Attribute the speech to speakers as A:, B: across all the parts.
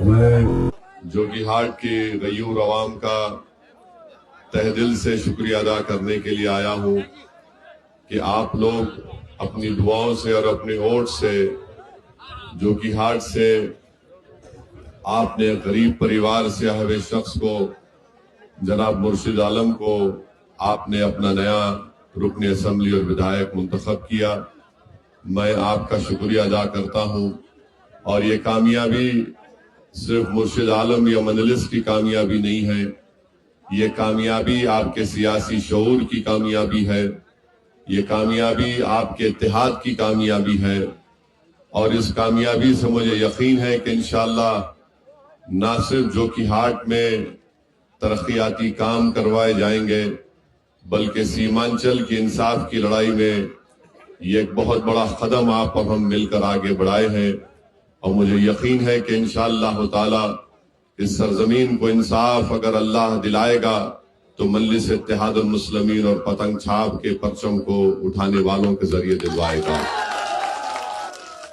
A: میں جوگی ہاٹ کی غیور عوام کا تہ دل سے شکریہ ادا کرنے کے لیے آیا ہوں کہ آپ لوگ اپنی دعاؤں سے اور اپنے ووٹ سے جوگی ہاٹ سے آپ نے غریب پریوار سے آئے ہوئے شخص کو جناب مرشد عالم کو آپ نے اپنا نیا رکن اسمبلی اور ودھائک منتخب کیا۔ میں آپ کا شکریہ ادا کرتا ہوں، اور یہ کامیابی صرف مرشد عالم یا مجلس کی کامیابی نہیں ہے، یہ کامیابی آپ کے سیاسی شعور کی کامیابی ہے، یہ کامیابی آپ کے اتحاد کی کامیابی ہے، اور اس کامیابی سے مجھے یقین ہے کہ انشاءاللہ نہ صرف جوگی ہاٹ میں ترقیاتی کام کروائے جائیں گے بلکہ سیمانچل کی انصاف کی لڑائی میں یہ ایک بہت بڑا قدم آپ اور ہم مل کر آگے بڑھائے ہیں، اور مجھے یقین ہے کہ انشاءاللہ تعالی اس سرزمین کو انصاف اگر اللہ دلائے گا تو مجلس اتحاد المسلمین اور پتنگ چھاپ کے پرچم کو اٹھانے والوں کے ذریعے دلوائے گا۔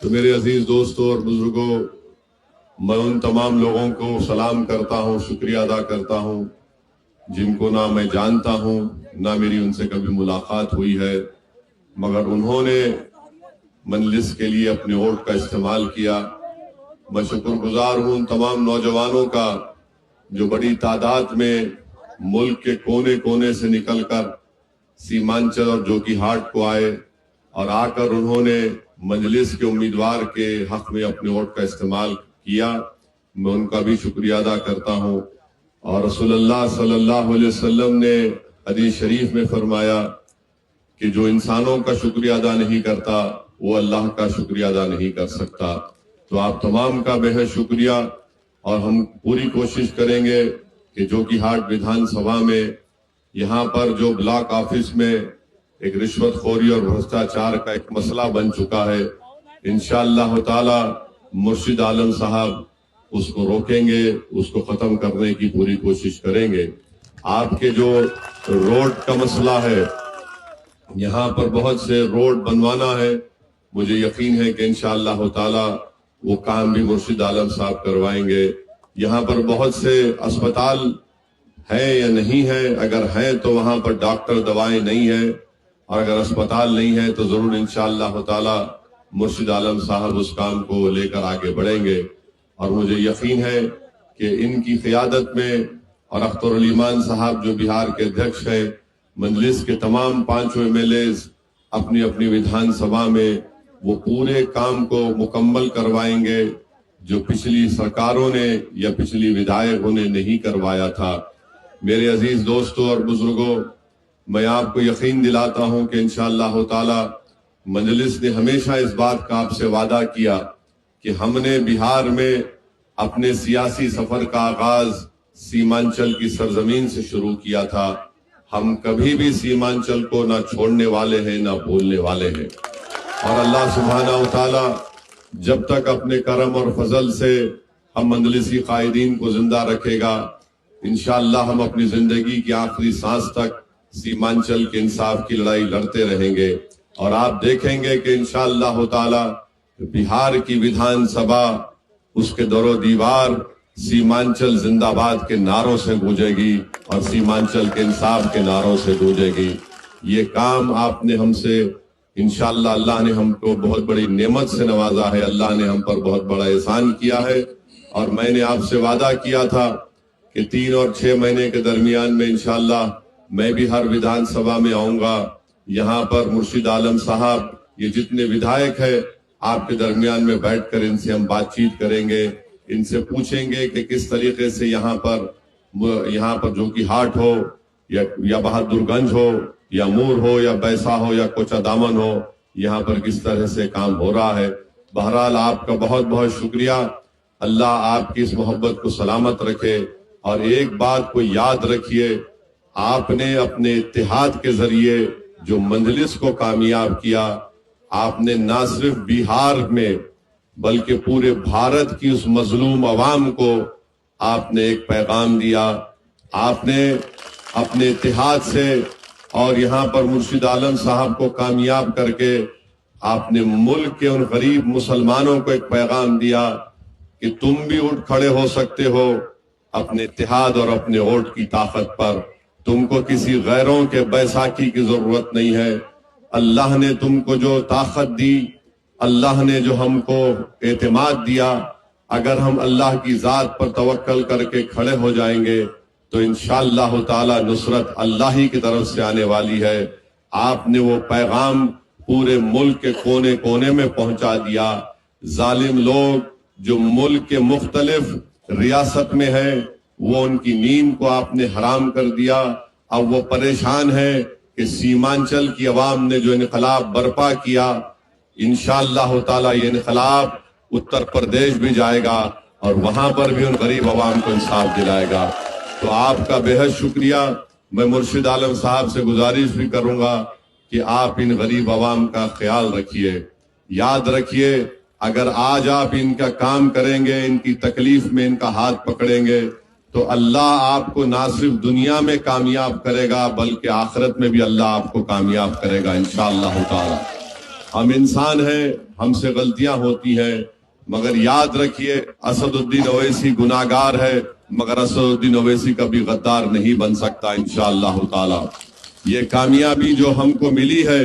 A: تو میرے عزیز دوستوں اور بزرگوں، میں ان تمام لوگوں کو سلام کرتا ہوں، شکریہ ادا کرتا ہوں جن کو نہ میں جانتا ہوں نہ میری ان سے کبھی ملاقات ہوئی ہے، مگر انہوں نے مجلس کے لیے اپنے ووٹ کا استعمال کیا۔ میں شکر گزار ہوں ان تمام نوجوانوں کا جو بڑی تعداد میں ملک کے کونے کونے سے نکل کر سیمانچل اور جوگی ہاٹ کو آئے، اور آ کر انہوں نے مجلس کے امیدوار کے حق میں اپنے ووٹ کا استعمال کیا۔ میں ان کا بھی شکریہ ادا کرتا ہوں۔ اور رسول اللہ صلی اللہ علیہ وسلم نے حدیث شریف میں فرمایا کہ جو انسانوں کا شکریہ ادا نہیں کرتا وہ اللہ کا شکریہ ادا نہیں کر سکتا۔ تو آپ تمام کا بہت شکریہ، اور ہم پوری کوشش کریں گے کہ جوگی ہاٹ ودھان سبھا میں یہاں پر جو بلاک آفس میں ایک رشوت خوری اور بھرشٹاچار کا ایک مسئلہ بن چکا ہے، انشاءاللہ تعالی مرشد عالم صاحب اس کو روکیں گے، اس کو ختم کرنے کی پوری کوشش کریں گے۔ آپ کے جو روڈ کا مسئلہ ہے، یہاں پر بہت سے روڈ بنوانا ہے، مجھے یقین ہے کہ انشاءاللہ تعالی وہ کام بھی مرشد عالم صاحب کروائیں گے۔ یہاں پر بہت سے اسپتال ہیں یا نہیں ہیں، اگر ہیں تو وہاں پر ڈاکٹر دوائیں نہیں ہیں، اور اگر اسپتال نہیں ہے تو ضرور انشاءاللہ تعالی مرشد عالم صاحب اس کام کو لے کر آگے بڑھیں گے۔ اور مجھے یقین ہے کہ ان کی قیادت میں، اور اختر الایمان صاحب جو بہار کے ادھیکش ہیں، مجلس کے تمام 5 MLAs اپنی اپنی ودھان سبھا میں وہ پورے کام کو مکمل کروائیں گے جو پچھلی سرکاروں نے یا پچھلی ودھائکوں نے نہیں کروایا تھا۔ میرے عزیز دوستوں اور بزرگوں، میں آپ کو یقین دلاتا ہوں کہ انشاءاللہ تعالی مجلس نے ہمیشہ اس بات کا آپ سے وعدہ کیا کہ ہم نے بہار میں اپنے سیاسی سفر کا آغاز سیمانچل کی سرزمین سے شروع کیا تھا۔ ہم کبھی بھی سیمانچل کو نہ چھوڑنے والے ہیں نہ بھولنے والے ہیں، اور اللہ سبحانہ وتعالی جب تک اپنے کرم اور فضل سے ہم مجلسی قائدین کو زندہ رکھے گا، انشاءاللہ ہم اپنی زندگی کی آخری سانس تک سیمانچل کے انصاف کی لڑائی لڑتے رہیں گے۔ اور آپ دیکھیں گے کہ انشاءاللہ تعالی بہار کی ودھان سبھا، اس کے در و دیوار سیمانچل زندہ باد کے نعروں سے گونجے گی اور سیمانچل کے انصاف کے نعروں سے گونجے گی۔ یہ کام آپ نے ہم سے انشاءاللہ، اللہ نے ہم کو بہت بڑی نعمت سے نوازا ہے، اللہ نے ہم پر بہت بڑا احسان کیا ہے، اور میں نے آپ سے وعدہ کیا تھا کہ 3 اور 6 مہینے کے درمیان میں انشاءاللہ میں بھی ہر ودھان سبھا میں آؤں گا۔ یہاں پر مرشد عالم صاحب، یہ جتنے ودھائک ہیں، آپ کے درمیان میں بیٹھ کر ان سے ہم بات چیت کریں گے، ان سے پوچھیں گے کہ کس طریقے سے یہاں پر جوگی ہاٹ ہو یا بہادر گنج ہو یا مور ہو یا بیسا ہو یا کوچا دامن ہو، یہاں پر کس طرح سے کام ہو رہا ہے۔ بہرحال آپ کا بہت بہت شکریہ، اللہ آپ کی اس محبت کو سلامت رکھے۔ اور ایک بات کو یاد رکھیے، آپ نے اپنے اتحاد کے ذریعے جو مجلس کو کامیاب کیا، آپ نے نہ صرف بہار میں بلکہ پورے بھارت کی اس مظلوم عوام کو آپ نے ایک پیغام دیا۔ آپ نے اپنے اتحاد سے اور یہاں پر مرشد عالم صاحب کو کامیاب کر کے آپ نے ملک کے ان غریب مسلمانوں کو ایک پیغام دیا کہ تم بھی اٹھ کھڑے ہو سکتے ہو اپنے اتحاد اور اپنے ووٹ کی طاقت پر. تم کو کسی غیروں کے بیساکھی کی ضرورت نہیں ہے. اللہ نے تم کو جو طاقت دی، اللہ نے جو ہم کو اعتماد دیا، اگر ہم اللہ کی ذات پر توکل کر کے کھڑے ہو جائیں گے تو انشاءاللہ تعالی نصرت اللہ ہی کی طرف سے آنے والی ہے. آپ نے وہ پیغام پورے ملک کے کونے کونے میں پہنچا دیا. ظالم لوگ جو ملک کے مختلف ریاست میں ہیں، وہ ان کی نیند کو آپ نے حرام کر دیا. اب وہ پریشان ہے کہ سیمانچل کی عوام نے جو انقلاب برپا کیا، انشاءاللہ تعالی یہ انقلاب اتر پردیش بھی جائے گا اور وہاں پر بھی ان غریب عوام کو انصاف دلائے گا. تو آپ کا بے حد شکریہ. میں مرشد عالم صاحب سے گزارش بھی کروں گا کہ آپ ان غریب عوام کا خیال رکھیے. یاد رکھیے، اگر آج آپ ان کا کام کریں گے، ان کی تکلیف میں ان کا ہاتھ پکڑیں گے، تو اللہ آپ کو نہ صرف دنیا میں کامیاب کرے گا بلکہ آخرت میں بھی اللہ آپ کو کامیاب کرے گا انشاءاللہ تعالی. ہم انسان ہیں، ہم سے غلطیاں ہوتی ہیں، مگر یاد رکھیے اسد الدین اویسی گناہگار ہے، مگر اسد الدین اویسی کبھی غدار نہیں بن سکتا انشاءاللہ تعالی. یہ کامیابی جو ہم کو ملی ہے،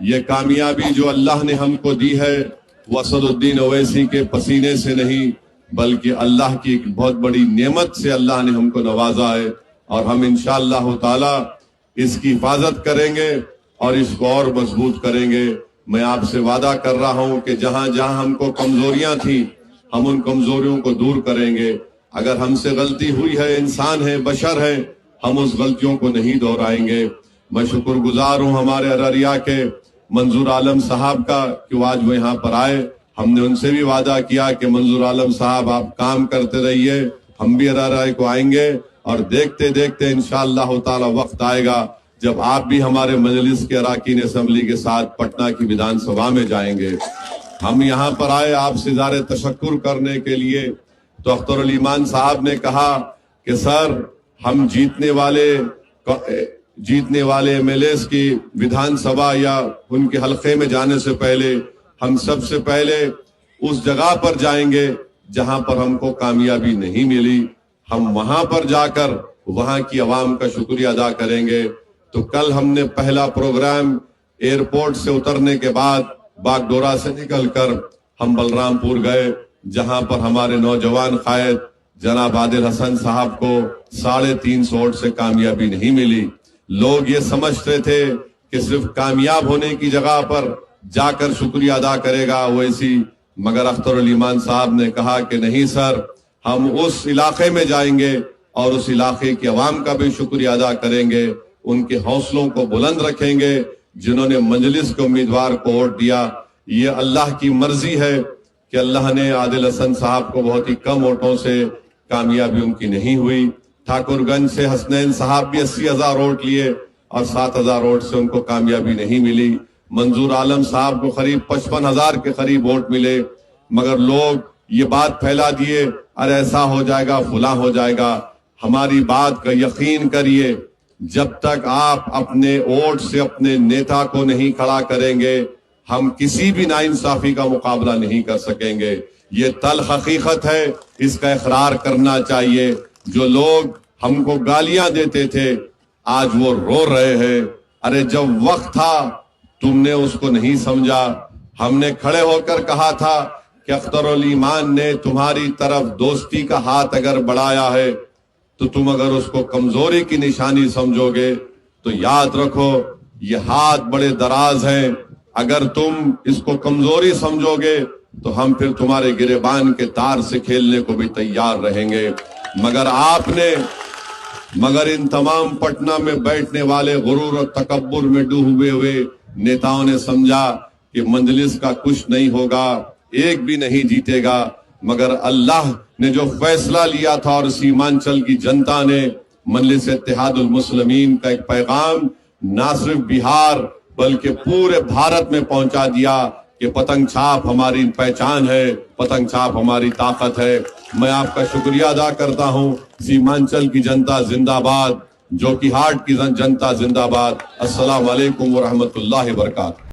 A: یہ کامیابی جو اللہ نے ہم کو دی ہے، وہ اسد الدین اویسی کے پسینے سے نہیں بلکہ اللہ کی ایک بہت بڑی نعمت سے اللہ نے ہم کو نوازا ہے. اور ہم انشاءاللہ تعالی اس کی حفاظت کریں گے اور اس کو اور مضبوط کریں گے. میں آپ سے وعدہ کر رہا ہوں کہ جہاں جہاں ہم کو کمزوریاں تھیں، ہم ان کمزوریوں کو دور کریں گے. اگر ہم سے غلطی ہوئی ہے، انسان ہے، بشر ہے، ہم اس غلطیوں کو نہیں دہرائیں گے. میں شکر گزار ہوں ہمارے ارریہ کے منظور عالم صاحب کا کہ وہ آج وہ یہاں پر آئے. ہم نے ان سے بھی وعدہ کیا کہ منظور عالم صاحب آپ کام کرتے رہیے، ہم بھی ارریہ کو آئیں گے اور دیکھتے دیکھتے انشاءاللہ تعالی وقت آئے گا جب آپ بھی ہمارے مجلس کے اراکین اسمبلی کے ساتھ پٹنہ کی ویدھان سبھا میں جائیں گے. ہم یہاں پر آئے آپ سے اظہار تشکر کرنے کے لیے. تو اختر علی مان صاحب نے کہا کہ سر، ہم جیتنے والے ایم ایل ایز کی ویدھان سبھا یا ان کے حلقے میں جانے سے پہلے ہم سب سے پہلے اس جگہ پر جائیں گے جہاں پر ہم کو کامیابی نہیں ملی. ہم وہاں پر جا کر وہاں کی عوام کا شکریہ ادا کریں گے. تو کل ہم نے پہلا پروگرام ایئرپورٹ سے اترنے کے بعد باگڈورا سے نکل کر ہم بلرام پور گئے، جہاں پر ہمارے نوجوان قائد جناب عادل حسن صاحب کو 350 ووٹ سے کامیابی نہیں ملی. لوگ یہ سمجھتے تھے کہ صرف کامیاب ہونے کی جگہ پر جا کر شکریہ ادا کرے گا ویسی، مگر اختر علی مان صاحب نے کہا کہ نہیں سر، ہم اس علاقے میں جائیں گے اور اس علاقے کی عوام کا بھی شکریہ ادا کریں گے، ان کے حوصلوں کو بلند رکھیں گے جنہوں نے مجلس کے امیدوار کو ووٹ دیا. یہ اللہ کی مرضی ہے کہ اللہ نے عادل حسن صاحب کو بہت ہی کم ووٹوں سے کامیابی ان کی نہیں ہوئی. ٹھاکر گنج سے حسنین صاحب بھی 80,000 ووٹ لیے اور 7,000 ووٹ سے ان کو کامیابی نہیں ملی. منظور عالم صاحب کو قریب 55,000 کے قریب ووٹ ملے، مگر لوگ یہ بات پھیلا دیے ارے ایسا ہو جائے گا، فلاں ہو جائے گا. ہماری بات کا یقین کریے، جب تک آپ اپنے ووٹ سے اپنے نیتا کو نہیں کھڑا کریں گے، ہم کسی بھی ناانصافی کا مقابلہ نہیں کر سکیں گے. یہ تلخ حقیقت ہے، اس کا اقرار کرنا چاہیے. جو لوگ ہم کو گالیاں دیتے تھے آج وہ رو رہے ہیں. ارے جب وقت تھا تم نے اس کو نہیں سمجھا. ہم نے کھڑے ہو کر کہا تھا کہ اختر علی مان نے تمہاری طرف دوستی کا ہاتھ اگر بڑھایا ہے تو تم اگر اس کو کمزوری کی نشانی سمجھو گے تو یاد رکھو یہ ہاتھ بڑے دراز ہیں. اگر تم اس کو کمزوری سمجھو گے تو ہم پھر تمہارے گریبان کے تار سے کھیلنے کو بھی تیار رہیں گے. مگر ان تمام پٹنہ میں بیٹھنے والے غرور اور تکبر میں ڈوبے ہوئے نیتاؤں نے سمجھا کہ مجلس کا کچھ نہیں ہوگا، ایک بھی نہیں جیتے گا. مگر اللہ نے جو فیصلہ لیا تھا اور سیمانچل کی جنتا نے مجلس اتحاد المسلمین کا ایک پیغام نہ صرف بہار بلکہ پورے بھارت میں پہنچا دیا کہ پتنگ چھاپ ہماری پہچان ہے، پتنگ چھاپ ہماری طاقت ہے. میں آپ کا شکریہ ادا کرتا ہوں. سیمانچل کی جنتا زندہ باد، جو کہ ہاٹ کی جنتا زندہ باد. السلام علیکم ورحمۃ اللہ وبرکاتہ.